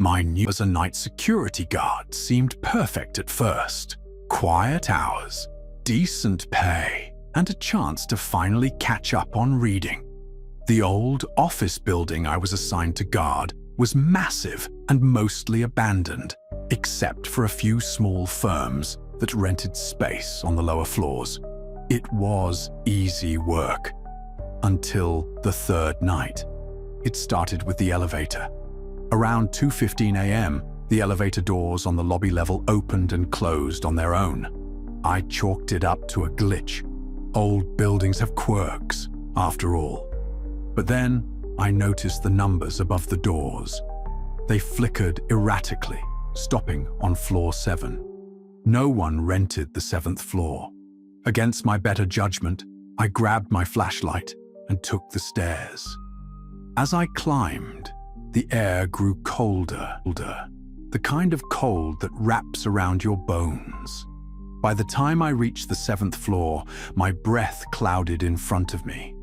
My new as a night security guard seemed perfect at first. Quiet hours, decent pay, and a chance to finally catch up on reading. The old office building I was assigned to guard was massive and mostly abandoned, except for a few small firms that rented space on the lower floors. It was easy work. Until the third night. It started with the elevator. Around 2:15 a.m., the elevator doors on the lobby level opened and closed on their own. I chalked it up to a glitch. Old buildings have quirks, after all. But then I noticed the numbers above the doors. They flickered erratically, stopping on floor 7. No one rented the 7th floor. Against my better judgment, I grabbed my flashlight and took the stairs. As I climbed, the air grew colder, the kind of cold that wraps around your bones. By the time I reached the 7th floor, my breath clouded in front of me.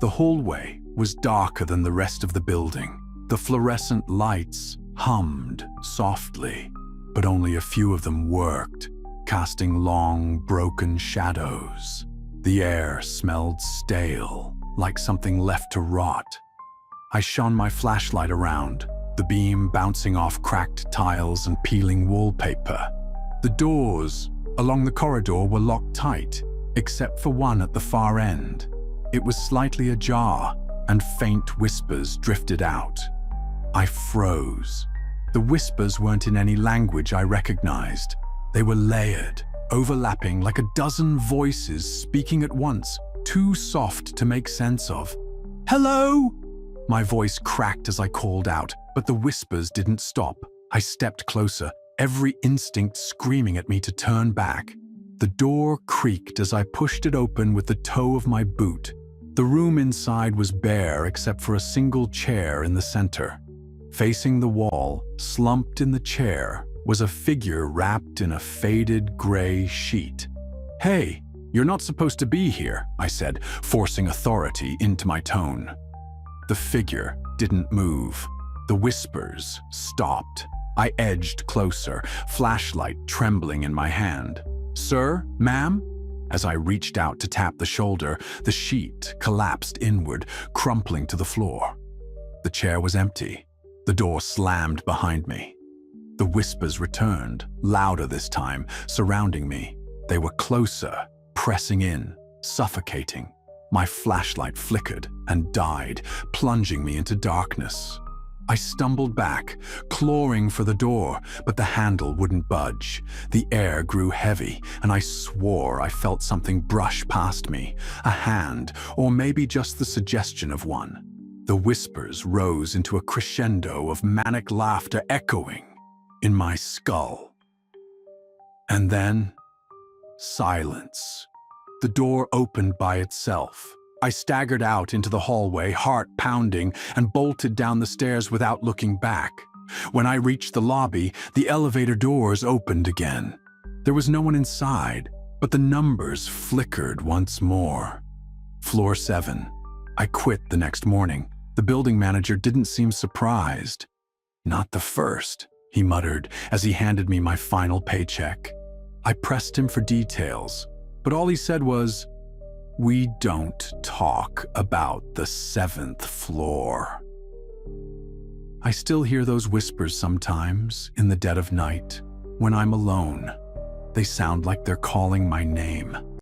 The hallway was darker than the rest of the building. The fluorescent lights hummed softly, but only a few of them worked, casting long, broken shadows. The air smelled stale, like something left to rot. I shone my flashlight around, the beam bouncing off cracked tiles and peeling wallpaper. The doors along the corridor were locked tight, except for one at the far end. It was slightly ajar, and faint whispers drifted out. I froze. The whispers weren't in any language I recognized. They were layered, overlapping like a dozen voices speaking at once, too soft to make sense of. "Hello?" My voice cracked as I called out, but the whispers didn't stop. I stepped closer, every instinct screaming at me to turn back. The door creaked as I pushed it open with the toe of my boot. The room inside was bare except for a single chair in the center. Facing the wall, slumped in the chair, was a figure wrapped in a faded gray sheet. "Hey, you're not supposed to be here," I said, forcing authority into my tone. The figure didn't move. The whispers stopped. I edged closer, flashlight trembling in my hand. "Sir? Ma'am?" As I reached out to tap the shoulder, the sheet collapsed inward, crumpling to the floor. The chair was empty. The door slammed behind me. The whispers returned, louder this time, surrounding me. They were closer, pressing in, suffocating. My flashlight flickered and died, plunging me into darkness. I stumbled back, clawing for the door, but the handle wouldn't budge. The air grew heavy, and I swore I felt something brush past me, a hand, or maybe just the suggestion of one. The whispers rose into a crescendo of manic laughter echoing in my skull. And then, silence. The door opened by itself. I staggered out into the hallway, heart pounding, and bolted down the stairs without looking back. When I reached the lobby, the elevator doors opened again. There was no one inside, but the numbers flickered once more. Floor 7. I quit the next morning. The building manager didn't seem surprised. "Not the first," he muttered as he handed me my final paycheck. I pressed him for details, but all he said was, "We don't talk about the 7th floor." I still hear those whispers sometimes in the dead of night when I'm alone. They sound like they're calling my name.